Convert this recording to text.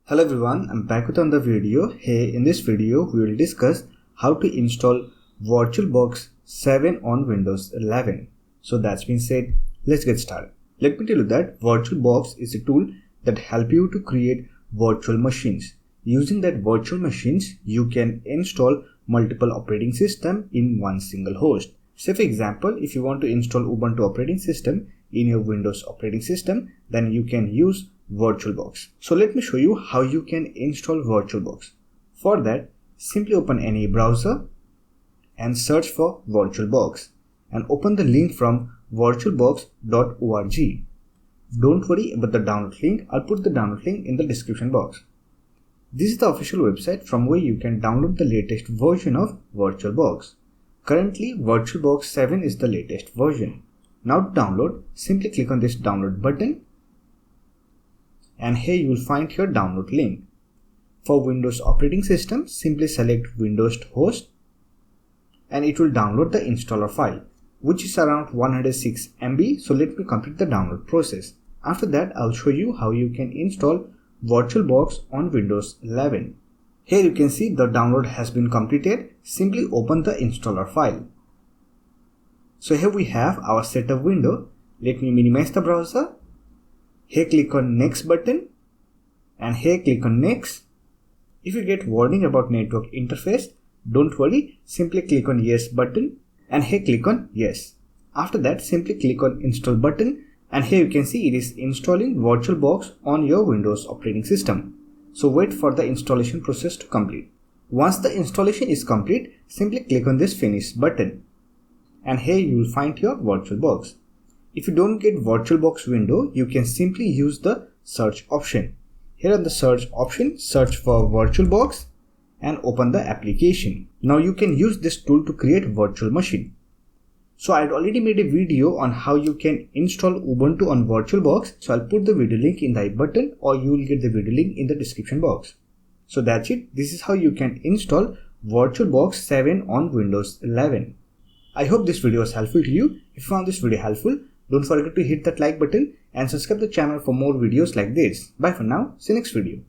Hello everyone, I'm back with another video. Hey, in this video we will discuss how to install VirtualBox 7 on Windows 11. So that's been said, let's get started. Let me tell you that VirtualBox is a tool that helps you to create virtual machines. Using that virtual machines, you can install multiple operating systems in one single host. Say for example, if you want to install Ubuntu operating system in your Windows operating system, then you can use VirtualBox. So let me show you how you can install VirtualBox. For that, simply open any browser and search for VirtualBox and open the link from virtualbox.org. Don't worry about the download link, I'll put the download link in the description box. This is the official website from where you can download the latest version of VirtualBox. Currently, VirtualBox 7 is the latest version. Now to download, simply click on this download button and here you will find your download link. For Windows operating system, simply select Windows host and it will download the installer file, which is around 106 MB. So let me complete the download process. After that, I'll show you how you can install VirtualBox on Windows 11. Here you can see the download has been completed. Simply open the installer file. So here we have our setup window. Let me minimize the browser. Here click on next button and here click on next. If you get warning about network interface, don't worry, simply click on yes button and here click on yes. After that, simply click on install button and here you can see it is installing VirtualBox on your Windows operating system. So wait for the installation process to complete. Once the installation is complete, simply click on this finish button and here you will find your VirtualBox. If you don't get VirtualBox window, you can simply use the search option. Here on the search option, search for VirtualBox and open the application. Now you can use this tool to create virtual machine. So I had already made a video on how you can install Ubuntu on VirtualBox. So I'll put the video link in the I button or you will get the video link in the description box. So that's it. This is how you can install VirtualBox 7 on Windows 11. I hope this video was helpful to you. If you found this video helpful, don't forget to hit that like button and subscribe the channel for more videos like this. Bye for now. See you next video.